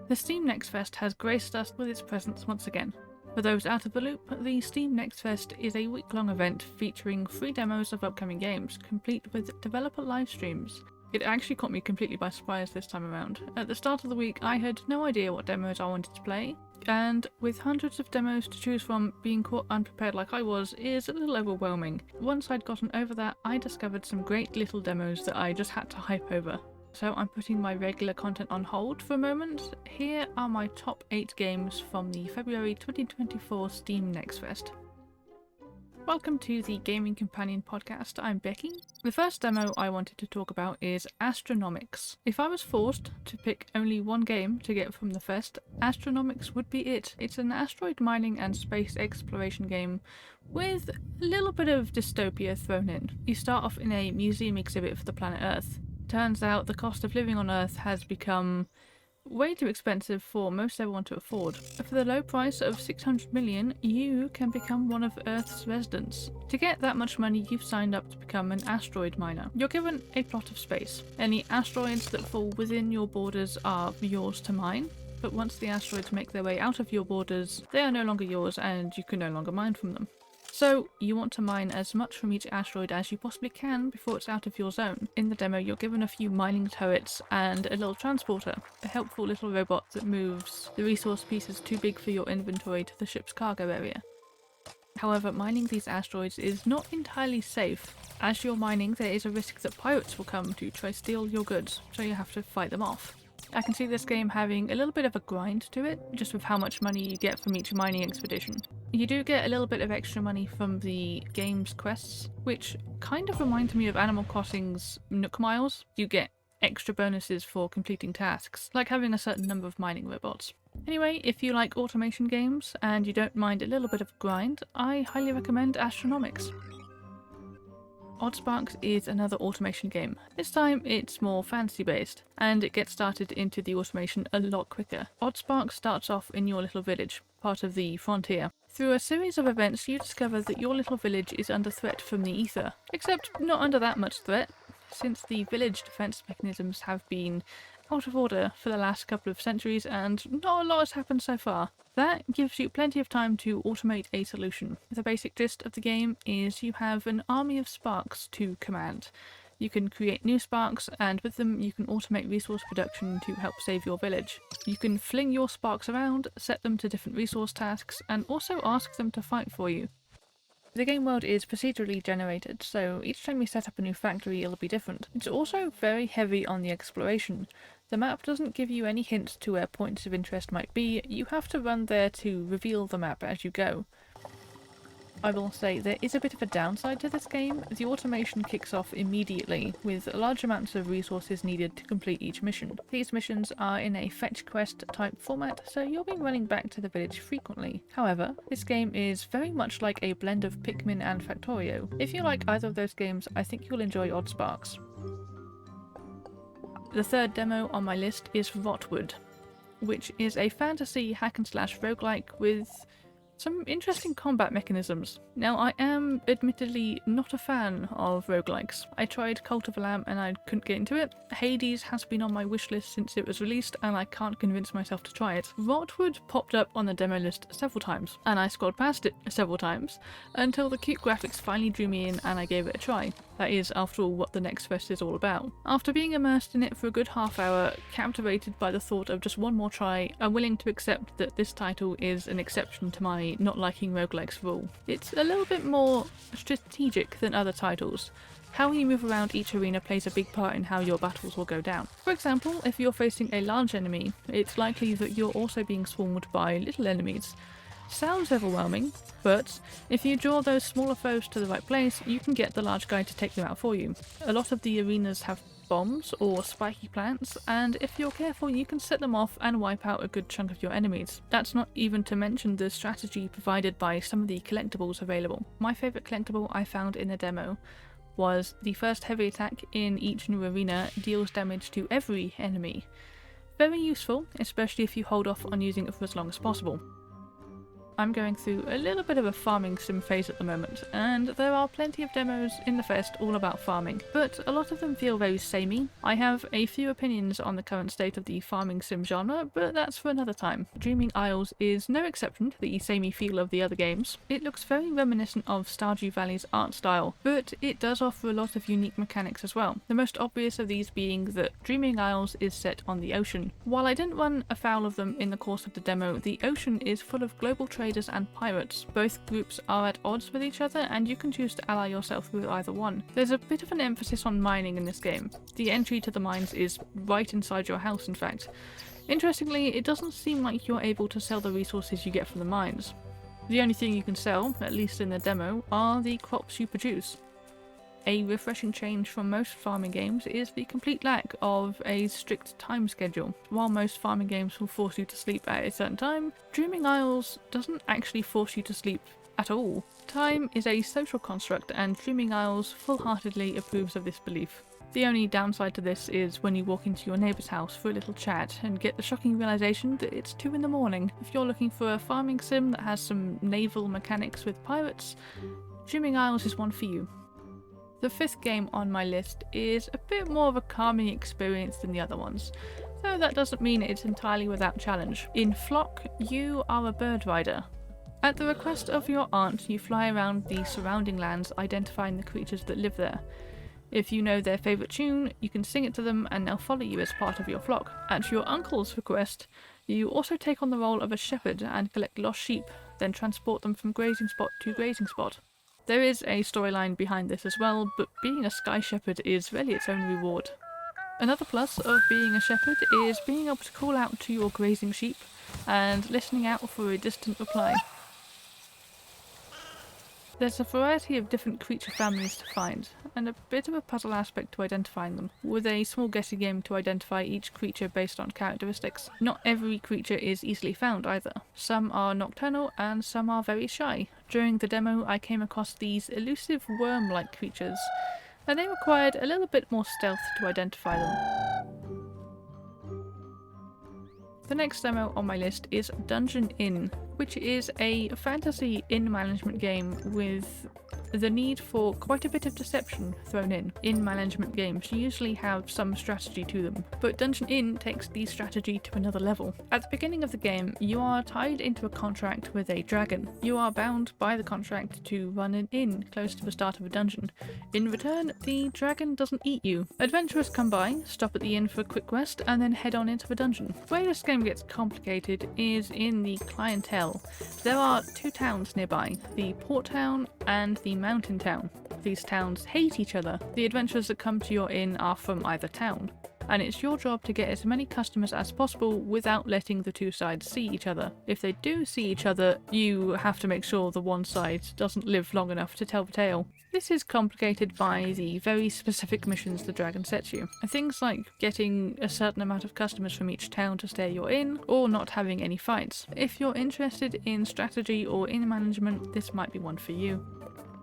The Steam Next Fest has graced us with its presence once again. For those out of the loop, the Steam Next Fest is a week-long event featuring free demos of upcoming games, complete with developer live streams. It actually caught me completely by surprise this time around. At the start of the week, I had no idea what demos I wanted to play, and with hundreds of demos to choose from, being caught unprepared like I was is a little overwhelming. Once I'd gotten over that, I discovered some great little demos that I just had to hype over. So I'm putting my regular content on hold for a moment. Here are my top 8 games from the February 2024 Steam Next Fest. Welcome to the Gaming Companion podcast. I'm Becky. The first demo I wanted to talk about is Astronomics. If I was forced to pick only one game to get from the fest, Astronomics would be it. It's an asteroid mining and space exploration game with a little bit of dystopia thrown in. You start off in a museum exhibit for the planet Earth. Turns out the cost of living on Earth has become way too expensive for most everyone to afford. For the low price of 600 million, you can become one of Earth's residents. To get that much money, you've signed up to become an asteroid miner. You're given a plot of space. Any asteroids that fall within your borders are yours to mine, but once the asteroids make their way out of your borders, they are no longer yours and you can no longer mine from them. So, you want to mine as much from each asteroid as you possibly can before it's out of your zone. In the demo, you're given a few mining turrets and a little transporter, a helpful little robot that moves the resource pieces too big for your inventory to the ship's cargo area. However, mining these asteroids is not entirely safe. As you're mining, there is a risk that pirates will come to try to steal your goods, so you have to fight them off. I can see this game having a little bit of a grind to it, just with how much money you get from each mining expedition. You do get a little bit of extra money from the game's quests, which kind of reminds me of Animal Crossing's Nook Miles. You get extra bonuses for completing tasks, like having a certain number of mining robots. Anyway, if you like automation games and you don't mind a little bit of a grind, I highly recommend Astronomics. Oddsparks is another automation game. This time it's more fantasy based, and it gets started into the automation a lot quicker. Oddsparks starts off in your little village, part of the frontier. Through a series of events you discover that your little village is under threat from the ether, except not under that much threat, since the village defense mechanisms have been out of order for the last couple of centuries and not a lot has happened so far. That gives you plenty of time to automate a solution. The basic gist of the game is you have an army of sparks to command. You can create new sparks, and with them you can automate resource production to help save your village. You can fling your sparks around, set them to different resource tasks, and also ask them to fight for you. The game world is procedurally generated, so each time you set up a new factory it'll be different. It's also very heavy on the exploration. The map doesn't give you any hints to where points of interest might be, you have to run there to reveal the map as you go. I will say there is a bit of a downside to this game. The automation kicks off immediately, with large amounts of resources needed to complete each mission. These missions are in a fetch quest type format, so you'll be running back to the village frequently. However, this game is very much like a blend of Pikmin and Factorio. If you like either of those games, I think you'll enjoy Oddsparks. The third demo on my list is Rotwood, which is a fantasy hack-and-slash roguelike with some interesting combat mechanisms. Now, I am admittedly not a fan of roguelikes. I tried Cult of a Lamb and I couldn't get into it. Hades has been on my wish list since it was released and I can't convince myself to try it. Rotwood popped up on the demo list several times, and I scrolled past it several times, until the cute graphics finally drew me in and I gave it a try. That is, after all, what the Next Fest is all about. After being immersed in it for a good half hour, captivated by the thought of just one more try, I'm willing to accept that this title is an exception to my not liking roguelikes rule. It's a little bit more strategic than other titles. How you move around each arena plays a big part in how your battles will go down. For example, if you're facing a large enemy, it's likely that you're also being swarmed by little enemies. Sounds overwhelming, but if you draw those smaller foes to the right place, you can get the large guy to take them out for you. A lot of the arenas have bombs or spiky plants, and if you're careful you can set them off and wipe out a good chunk of your enemies. That's not even to mention the strategy provided by some of the collectibles available. My favourite collectible I found in the demo was the first heavy attack in each new arena deals damage to every enemy. Very useful, especially if you hold off on using it for as long as possible. I'm going through a little bit of a farming sim phase at the moment, and there are plenty of demos in the fest all about farming, but a lot of them feel very samey. I have a few opinions on the current state of the farming sim genre, but that's for another time. Dreaming Isles is no exception to the samey feel of the other games. It looks very reminiscent of Stardew Valley's art style, but it does offer a lot of unique mechanics as well. The most obvious of these being that Dreaming Isles is set on the ocean. While I didn't run afoul of them in the course of the demo, the ocean is full of global traders and pirates. Both groups are at odds with each other, and you can choose to ally yourself with either one. There's a bit of an emphasis on mining in this game. The entry to the mines is right inside your house, in fact. Interestingly, it doesn't seem like you're able to sell the resources you get from the mines. The only thing you can sell, at least in the demo, are the crops you produce. A refreshing change from most farming games is the complete lack of a strict time schedule. While most farming games will force you to sleep at a certain time, Dreaming Isles doesn't actually force you to sleep at all. Time is a social construct, and Dreaming Isles full-heartedly approves of this belief. The only downside to this is when you walk into your neighbour's house for a little chat and get the shocking realisation that it's 2 in the morning. If you're looking for a farming sim that has some naval mechanics with pirates, Dreaming Isles is one for you. The 5th game on my list is a bit more of a calming experience than the other ones, though that doesn't mean it's entirely without challenge. In Flock, you are a bird rider. At the request of your aunt, you fly around the surrounding lands identifying the creatures that live there. If you know their favourite tune, you can sing it to them and they'll follow you as part of your flock. At your uncle's request, you also take on the role of a shepherd and collect lost sheep, then transport them from grazing spot to grazing spot. There is a storyline behind this as well, but being a sky shepherd is really its own reward. Another plus of being a shepherd is being able to call out to your grazing sheep and listening out for a distant reply. There's a variety of different creature families to find, and a bit of a puzzle aspect to identifying them, with a small guessing game to identify each creature based on characteristics. Not every creature is easily found either. Some are nocturnal and some are very shy. During the demo I came across these elusive worm-like creatures, and they required a little bit more stealth to identify them. The next demo on my list is Dungeon Inn, which is a fantasy inn management game with the need for quite a bit of deception thrown in. Inn management games usually have some strategy to them, but Dungeon Inn takes the strategy to another level. At the beginning of the game, you are tied into a contract with a dragon. You are bound by the contract to run an inn close to the start of a dungeon. In return, the dragon doesn't eat you. Adventurers come by, stop at the inn for a quick rest, and then head on into the dungeon. Where this game gets complicated is in the clientele. There are 2 towns nearby, the port town and the mountain town. These towns hate each other. The adventurers that come to your inn are from either town, and it's your job to get as many customers as possible without letting the 2 sides see each other. If they do see each other, you have to make sure the one side doesn't live long enough to tell the tale. This is complicated by the very specific missions the dragon sets you. Things like getting a certain amount of customers from each town to stay you're in, or not having any fights. If you're interested in strategy or inn management, this might be one for you.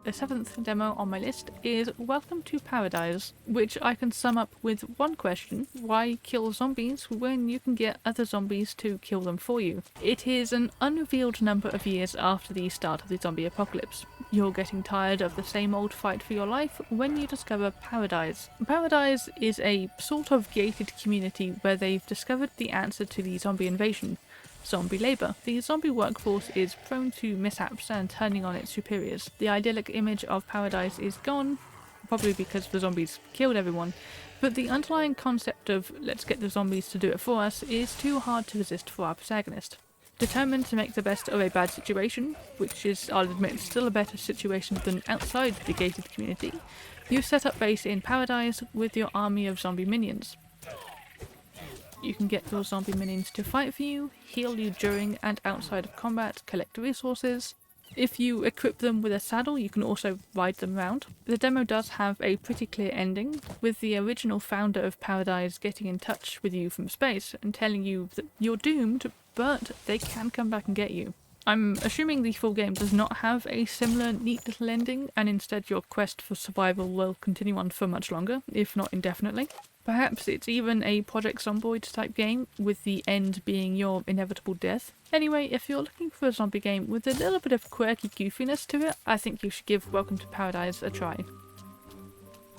The 7th demo on my list is Welcome to Paradize, which I can sum up with one question: why kill zombies when you can get other zombies to kill them for you? It is an unrevealed number of years after the start of the zombie apocalypse. You're getting tired of the same old fight for your life when you discover Paradize. Paradize is a sort of gated community where they've discovered the answer to the zombie invasion: zombie labour. The zombie workforce is prone to mishaps and turning on its superiors. The idyllic image of Paradize is gone, probably because the zombies killed everyone, but the underlying concept of let's get the zombies to do it for us is too hard to resist for our protagonist. Determined to make the best of a bad situation, which is, I'll admit, still a better situation than outside the gated community, you set up base in Paradize with your army of zombie minions. You can get your zombie minions to fight for you, heal you during and outside of combat, collect resources. If you equip them with a saddle, you can also ride them around. The demo does have a pretty clear ending, with the original founder of Paradize getting in touch with you from space and telling you that you're doomed, but they can come back and get you. I'm assuming the full game does not have a similar neat little ending, and instead your quest for survival will continue on for much longer, if not indefinitely. Perhaps it's even a Project Zomboid type game, with the end being your inevitable death. Anyway, if you're looking for a zombie game with a little bit of quirky goofiness to it, I think you should give Welcome to Paradize a try.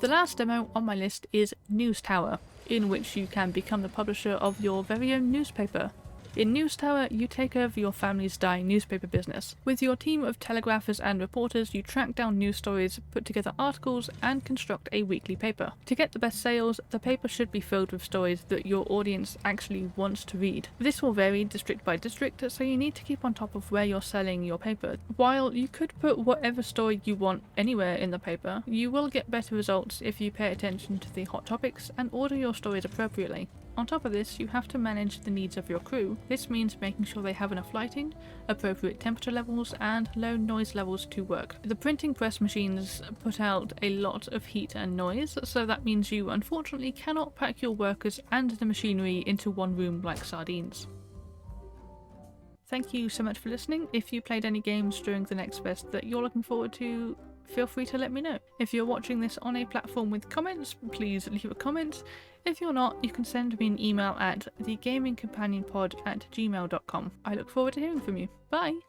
The last demo on my list is News Tower, in which you can become the publisher of your very own newspaper. In News Tower, you take over your family's dying newspaper business. With your team of telegraphers and reporters, you track down news stories, put together articles, and construct a weekly paper. To get the best sales, the paper should be filled with stories that your audience actually wants to read. This will vary district by district, so you need to keep on top of where you're selling your paper. While you could put whatever story you want anywhere in the paper, you will get better results if you pay attention to the hot topics and order your stories appropriately. On top of this, you have to manage the needs of your crew. This means making sure they have enough lighting, appropriate temperature levels, and low noise levels to work. The printing press machines put out a lot of heat and noise, so that means you unfortunately cannot pack your workers and the machinery into one room like sardines. Thank you so much for listening. If you played any games during the Next Fest that you're looking forward to, feel free to let me know. If you're watching this on a platform with comments, please leave a comment. If you're not, you can send me an email at thegamingcompanionpod@gmail.com. I look forward to hearing from you. Bye!